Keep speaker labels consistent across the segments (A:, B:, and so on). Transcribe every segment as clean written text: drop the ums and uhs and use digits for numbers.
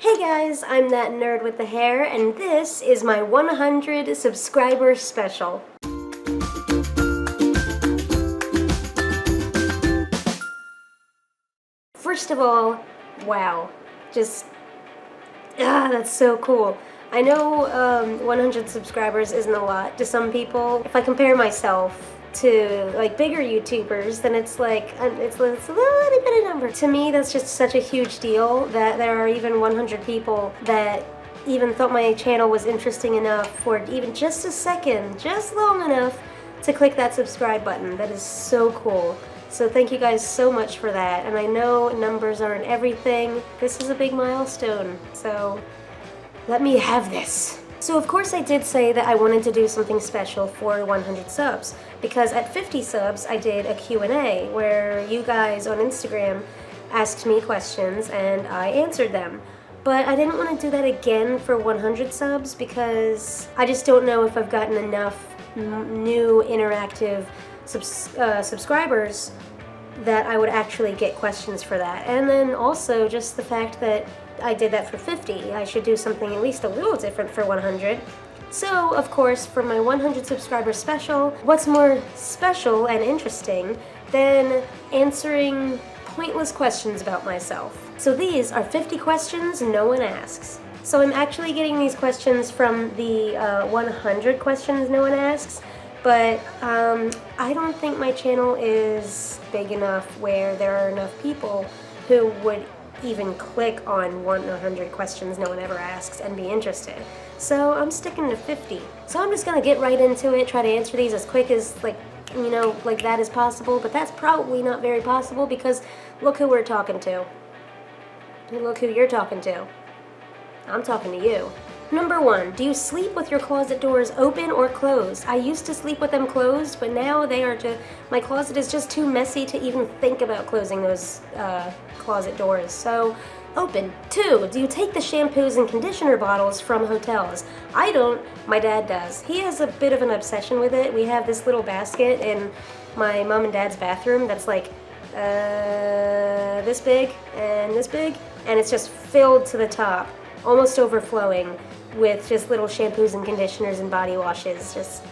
A: Hey guys, I'm that nerd with the hair, and this is my 100 subscriber special. First of all, wow, that's so cool. I know 100 subscribers isn't a lot to some people. If I compare myself to like bigger YouTubers, then it's like it's a little bit of number. To me, that's just such a huge deal that there are even 100 people that even thought my channel was interesting enough for even just a second, just long enough to click that subscribe button. That is so cool. So thank you guys so much for that. And I know numbers aren't everything. This is a big milestone. So let me have this. So of course I did say that I wanted to do something special for 100 subs, because at 50 subs I did a Q&A where you guys on Instagram asked me questions and I answered them. But I didn't want to do that again for 100 subs because I just don't know if I've gotten enough new interactive subscribers that I would actually get questions for that. And then also just the fact that I did that for 50. I should do something at least a little different for 100. So, of course, for my 100 subscriber special, what's more special and interesting than answering pointless questions about myself? So these are 50 questions no one asks. So I'm actually getting these questions from the 100 questions no one asks, but I don't think my channel is big enough where there are enough people who would even click on 100 questions no one ever asks and be interested. So I'm sticking to 50. So I'm just gonna get right into it, try to answer these as quick as like that is possible, but that's probably not very possible because look who we're talking to. Look who you're talking to. I'm talking to you. Number 1, do you sleep with your closet doors open or closed? I used to sleep with them closed, but now my closet is just too messy to even think about closing those closet doors, so open. 2, do you take the shampoos and conditioner bottles from hotels? I don't, my dad does. He has a bit of an obsession with it. We have this little basket in my mom and dad's bathroom that's like this big, and it's just filled to the top, almost overflowing with just little shampoos and conditioners and body washes.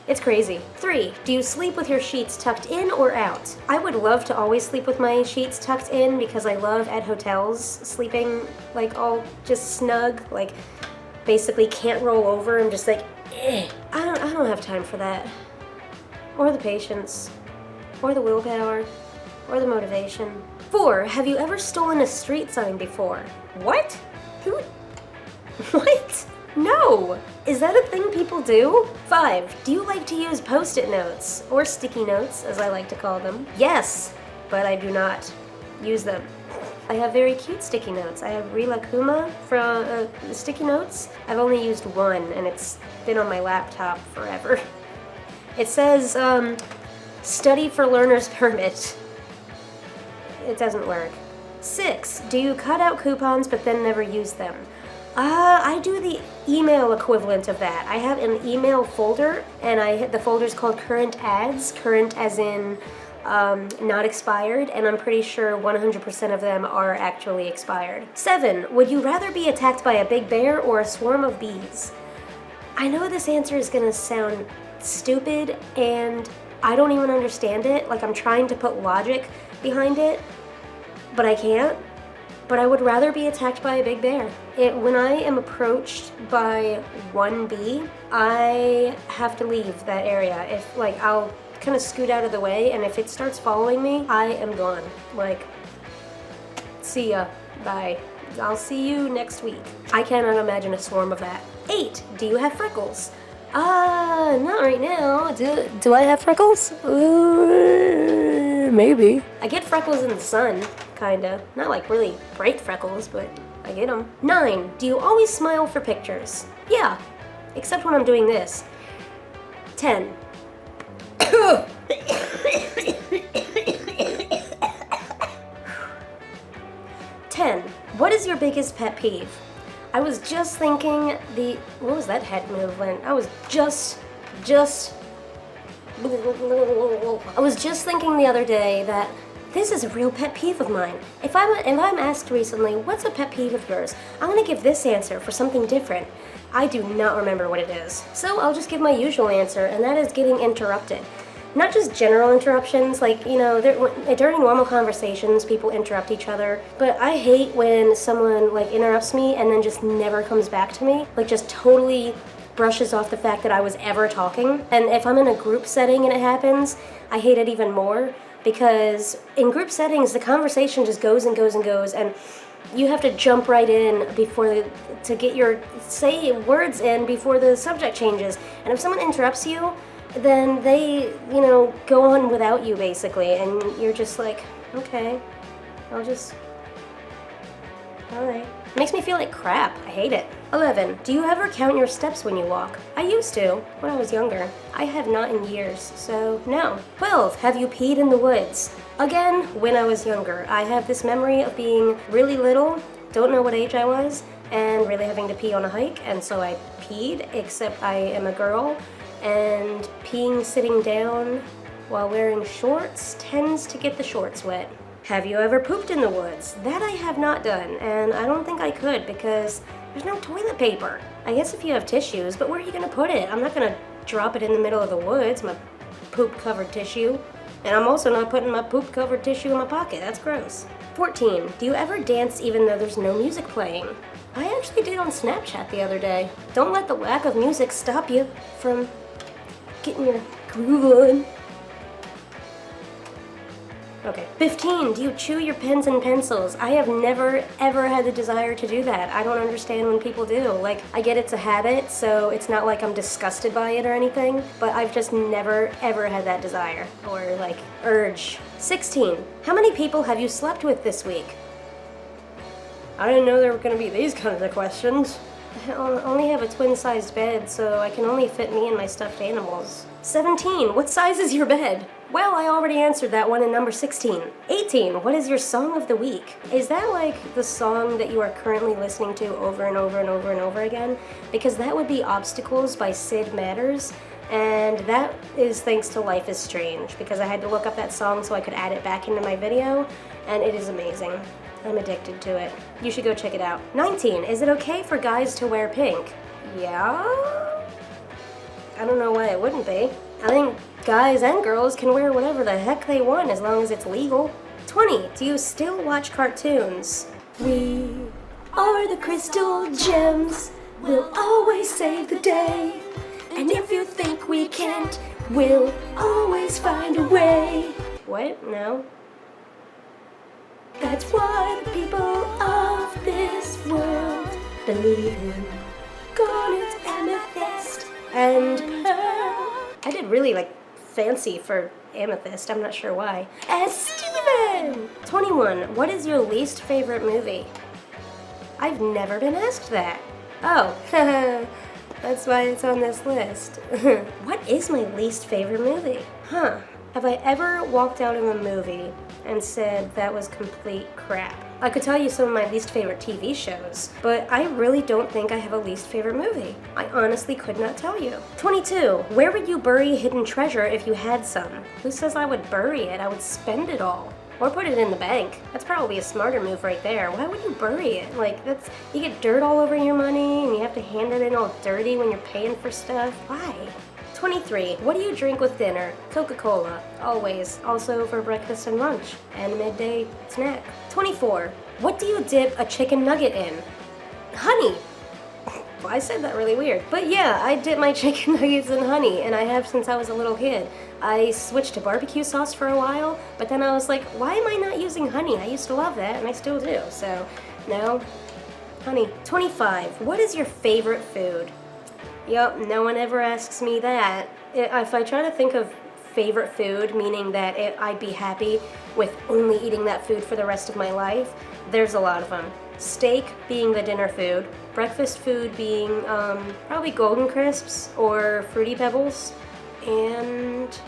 A: It's crazy. 3, do you sleep with your sheets tucked in or out? I would love to always sleep with my sheets tucked in because I love at hotels sleeping like all just snug, like basically can't roll over. I'm just like, eh. I don't have time for that. Or the patience. Or the willpower. Or the motivation. 4, have you ever stolen a street sign before? What? Who? What? No! Is that a thing people do? 5, do you like to use post-it notes, or sticky notes, as I like to call them? Yes, but I do not use them. I have very cute sticky notes. I have Rila Kuma from sticky notes. I've only used one, and it's been on my laptop forever. It says, study for learner's permit. It doesn't work. 6, do you cut out coupons but then never use them? I do the email equivalent of that. I have an email folder, and the folder's called current ads, current as in not expired, and I'm pretty sure 100% of them are actually expired. 7, would you rather be attacked by a big bear or a swarm of bees? I know this answer is gonna sound stupid, and I don't even understand it. Like, I'm trying to put logic behind it, but I can't. But I would rather be attacked by a big bear. When I am approached by one bee, I have to leave that area. If, like, I'll kind of scoot out of the way, and if it starts following me, I am gone. Like, see ya, bye. I'll see you next week. I cannot imagine a swarm of that. 8, do you have freckles? Not right now. Do I have freckles? Maybe. I get freckles in the sun, kinda. Not like really bright freckles, but I get them. 9, do you always smile for pictures? Yeah, except when I'm doing this. 10. 10, what is your biggest pet peeve? I was just thinking what was that head movement? I was just thinking the other day that This is a real pet peeve of mine. If I'm asked recently, what's a pet peeve of yours, I'm gonna give this answer for something different. I do not remember what it is. So I'll just give my usual answer, and that is getting interrupted. Not just general interruptions, like, you know, during normal conversations, people interrupt each other, but I hate when someone, like, interrupts me and then just never comes back to me, like, just totally brushes off the fact that I was ever talking. And if I'm in a group setting and it happens, I hate it even more, because in group settings, the conversation just goes and goes and goes, and you have to jump right in to get your words in before the subject changes. And if someone interrupts you, then they, you know, go on without you, basically, and you're just like, okay, all right. Makes me feel like crap. I hate it. 11. Do you ever count your steps when you walk? I used to, when I was younger. I have not in years, so no. 12. Have you peed in the woods? Again, when I was younger. I have this memory of being really little, don't know what age I was, and really having to pee on a hike, and so I peed, except I am a girl, and peeing sitting down while wearing shorts tends to get the shorts wet. Have you ever pooped in the woods? That I have not done, and I don't think I could because there's no toilet paper. I guess if you have tissues, but where are you gonna put it? I'm not gonna drop it in the middle of the woods, my poop-covered tissue. And I'm also not putting my poop-covered tissue in my pocket. That's gross. 14. Do you ever dance even though there's no music playing? I actually did on Snapchat the other day. Don't let the lack of music stop you from getting your groove on. Okay. 15. Do you chew your pens and pencils? I have never, ever had the desire to do that. I don't understand when people do. Like, I get it's a habit, so it's not like I'm disgusted by it or anything, but I've just never, ever had that desire or, like, urge. 16. How many people have you slept with this week? I didn't know there were going to be these kinds of questions. I only have a twin-sized bed, so I can only fit me and my stuffed animals. 17. What size is your bed? Well, I already answered that one in number 16. 18. What is your song of the week? Is that like the song that you are currently listening to over and over and over and over again? Because that would be Obstacles by Sid Matters, and that is thanks to Life is Strange, because I had to look up that song so I could add it back into my video, and it is amazing. I'm addicted to it. You should go check it out. 19. Is it okay for guys to wear pink? Yeah? I don't know why it wouldn't be. I think guys and girls can wear whatever the heck they want as long as it's legal. 20. Do you still watch cartoons? We are the crystal gems. We'll always save the day. And if you think we can't, we'll always find a way. What? No? That's why the people of this world believe in garnet, amethyst, and pearl. I did really, like, fancy for amethyst. I'm not sure why. As Steven! 21. What is your least favorite movie? I've never been asked that. Oh, that's why it's on this list. What is my least favorite movie? Huh. Have I ever walked out of a movie and said that was complete crap? I could tell you some of my least favorite TV shows, but I really don't think I have a least favorite movie. I honestly could not tell you. 22. Where would you bury hidden treasure if you had some? Who says I would bury it? I would spend it all. Or put it in the bank. That's probably a smarter move right there. Why would you bury it? Like, you get dirt all over your money and you have to hand it in all dirty when you're paying for stuff. Why? 23. What do you drink with dinner? Coca-Cola. Always. Also for breakfast and lunch. And midday snack. 24. What do you dip a chicken nugget in? Honey. Well, I said that really weird. But yeah, I dip my chicken nuggets in honey, and I have since I was a little kid. I switched to barbecue sauce for a while, but then I was like, why am I not using honey? I used to love that, and I still do. So, now, honey. 25. What is your favorite food? Yup, no one ever asks me that. If I try to think of favorite food, meaning that I'd be happy with only eating that food for the rest of my life, there's a lot of them. Steak being the dinner food, breakfast food being probably Golden Crisps or Fruity Pebbles, and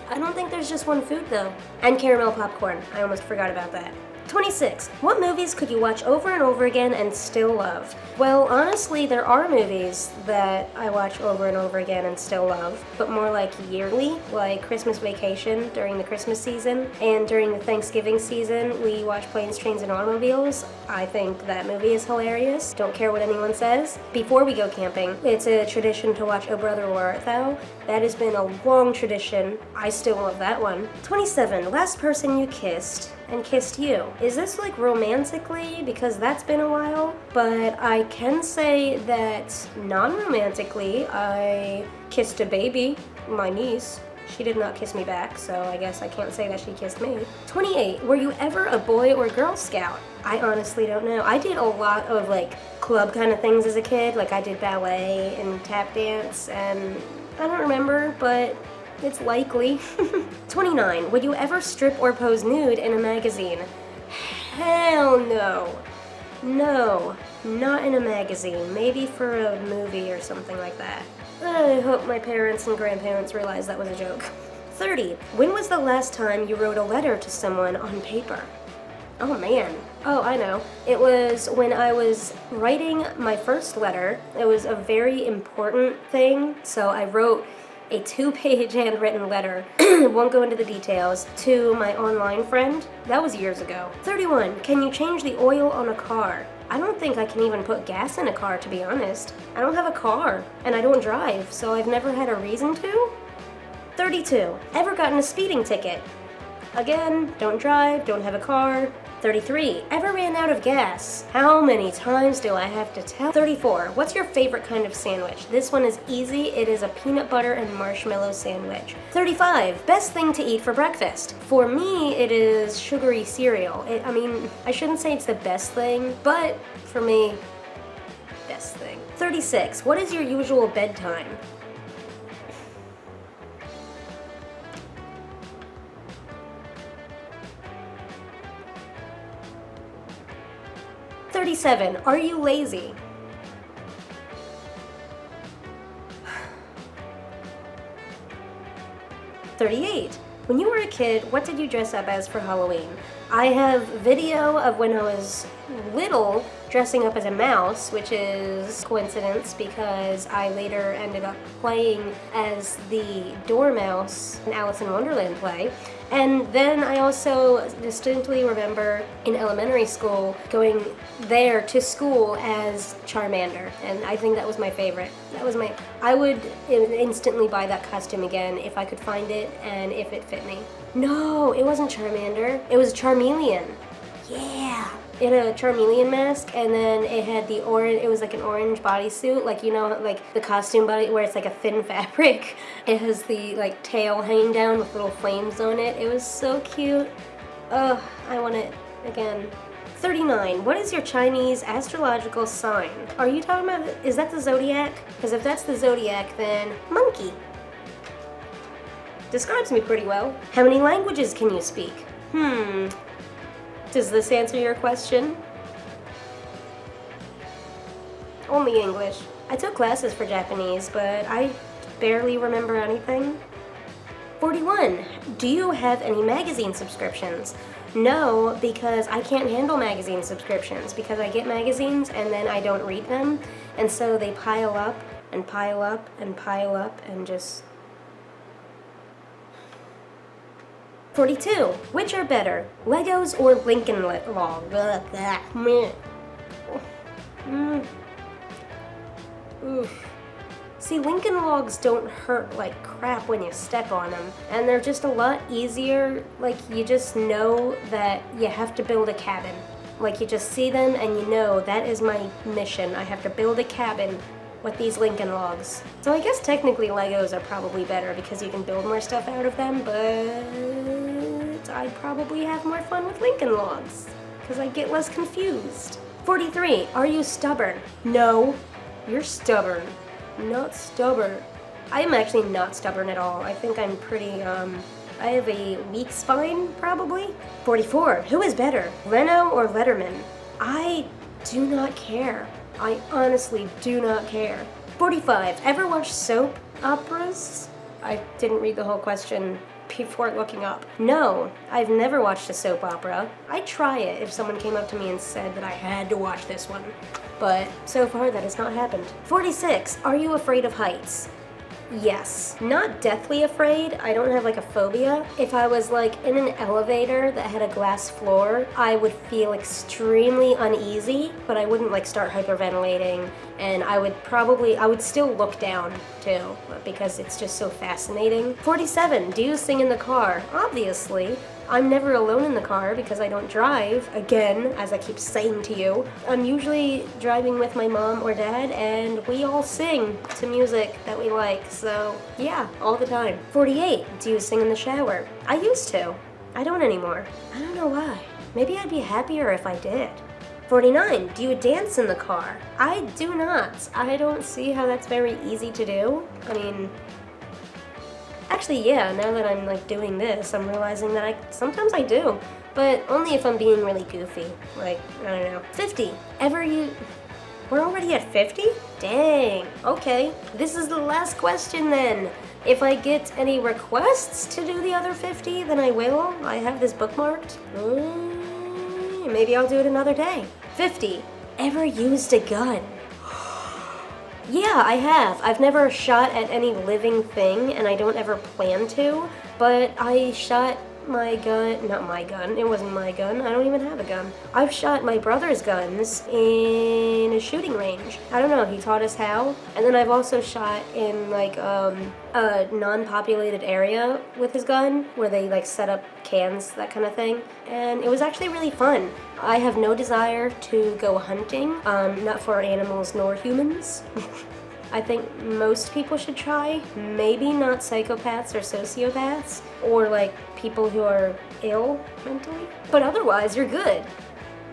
A: I don't think there's just one food though. And caramel popcorn. I almost forgot about that. 26. What movies could you watch over and over again and still love? Well, honestly, there are movies that I watch over and over again and still love, but more like yearly, like Christmas Vacation during the Christmas season, and during the Thanksgiving season, we watch Planes, Trains, and Automobiles. I think that movie is hilarious. Don't care what anyone says. Before we go camping, it's a tradition to watch O Brother, Where Art Thou? That has been a long tradition. I still love that one. 27. Last person you kissed and kissed you. Is this like romantically? Because that's been a while. But I can say that non-romantically, I kissed a baby, my niece. She did not kiss me back, so I guess I can't say that she kissed me. 28. Were you ever a Boy or Girl Scout? I honestly don't know. I did a lot of like club kind of things as a kid. Like I did ballet and tap dance, and I don't remember, but it's likely. 29. Would you ever strip or pose nude in a magazine? Hell no. No, not in a magazine. Maybe for a movie or something like that. I hope my parents and grandparents realized that was a joke. 30. When was the last time you wrote a letter to someone on paper? Oh man. Oh, I know. It was when I was writing my first letter. It was a very important thing, so I wrote a 2-page handwritten letter, won't go into the details, to my online friend. That was years ago. 31. Can you change the oil on a car? I don't think I can even put gas in a car, to be honest. I don't have a car, and I don't drive, so I've never had a reason to. 32. Ever gotten a speeding ticket? Again, don't drive, don't have a car. 33. Ever ran out of gas? How many times do I have to tell? 34. What's your favorite kind of sandwich? This one is easy. It is a peanut butter and marshmallow sandwich. 35. Best thing to eat for breakfast? For me, it is sugary cereal. I mean, I shouldn't say it's the best thing, but for me, best thing. 36. What is your usual bedtime? $37. Are you lazy? $38. When you were a kid, what did you dress up as for Halloween? I have video of when I was little dressing up as a mouse, which is coincidence because I later ended up playing as the Dormouse in Alice in Wonderland play. And then I also distinctly remember in elementary school going there to school as Charmander, and I think that was my favorite. I would instantly buy that costume again if I could find it and if it fit me. No, it wasn't Charmander, it was Charmeleon. Yeah. It had a Charmeleon mask, and then it had the orange, it was like an orange bodysuit, like, you know, like the costume body where it's like a thin fabric. It has the like tail hanging down with little flames on it. It was so cute. Ugh, I want it again. 39. What is your Chinese astrological sign? Are you talking about, is that the zodiac? Because if that's the zodiac, then monkey. Describes me pretty well. How many languages can you speak? Does this answer your question? Only English. I took classes for Japanese, but I barely remember anything. 41. Do you have any magazine subscriptions? No, because I can't handle magazine subscriptions because I get magazines and then I don't read them, and so they pile up and pile up and pile up and just... 42. Which are better, Legos or Lincoln Log? See, Lincoln Logs don't hurt like crap when you step on them, and they're just a lot easier. Like, you just know that you have to build a cabin. Like, you just see them and you know that is my mission. I have to build a cabin with these Lincoln Logs. So I guess technically Legos are probably better because you can build more stuff out of them, but I'd probably have more fun with Lincoln Logs because I get less confused. 43. Are you stubborn? No. You're stubborn. Not stubborn. I am actually not stubborn at all. I think I'm pretty, I have a weak spine, probably. 44. Who is better, Leno or Letterman? I do not care. I honestly do not care. 45. Ever watch soap operas? I didn't read the whole question. before looking up. No, I've never watched a soap opera. I'd try it if someone came up to me and said that I had to watch this one. But so far that has not happened. 46, are you afraid of heights? Yes. Not deathly afraid. I don't have like a phobia. If I was like in an elevator that had a glass floor, I would feel extremely uneasy, but I wouldn't like start hyperventilating, and I would still look down too, because it's just so fascinating. 47, do you sing in the car? Obviously. I'm never alone in the car because I don't drive, again, as I keep saying to you. I'm usually driving with my mom or dad, and we all sing to music that we like, so yeah, all the time. 48, do you sing in the shower? I used to. I don't anymore. I don't know why. Maybe I'd be happier if I did. 49, do you dance in the car? I do not. I don't see how that's very easy to do. I mean, actually, yeah, now that I'm like doing this, I'm realizing that sometimes I do, but only if I'm being really goofy. Like, I don't know. 50. We're already at 50? Dang. Okay. This is the last question then. If I get any requests to do the other 50, then I will. I have this bookmarked. Maybe I'll do it another day. 50. Ever used a gun? Yeah, I have. I've never shot at any living thing, and I don't ever plan to, but I shot my gun, not my gun, it wasn't my gun, I don't even have a gun. I've shot my brother's guns in a shooting range. I don't know, he taught us how. And then I've also shot in like a non-populated area with his gun, where they like set up cans, that kind of thing. And it was actually really fun. I have no desire to go hunting, not for animals nor humans. I think most people should try. Maybe not psychopaths or sociopaths, or like people who are ill mentally, but otherwise you're good.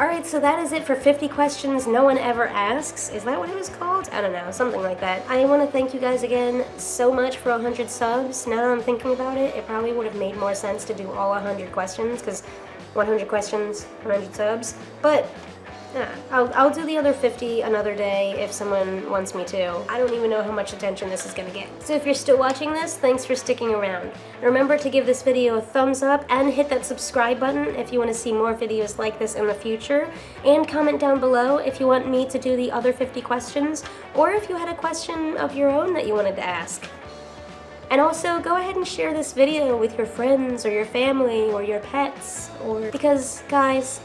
A: Alright, so that is it for 50 questions no one ever asks. Is that what it was called? I don't know, something like that. I want to thank you guys again so much for 100 subs. Now that I'm thinking about it, it probably would have made more sense to do all 100 questions, because 100 questions, 100 subs. But yeah, I'll do the other 50 another day if someone wants me to. I don't even know how much attention this is gonna get. So if you're still watching this, thanks for sticking around. Remember to give this video a thumbs up and hit that subscribe button if you want to see more videos like this in the future. And comment down below if you want me to do the other 50 questions, or if you had a question of your own that you wanted to ask. And also, go ahead and share this video with your friends or your family or your pets, because guys,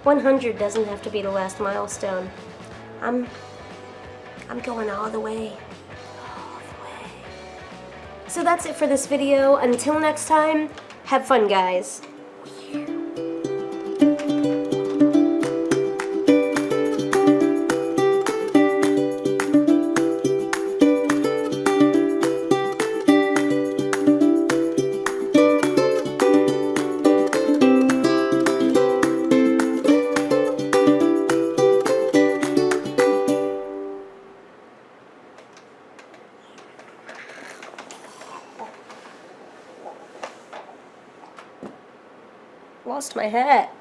A: 100 doesn't have to be the last milestone. I'm going all the way. All the way. So that's it for this video. Until next time, have fun, guys. Lost my hat.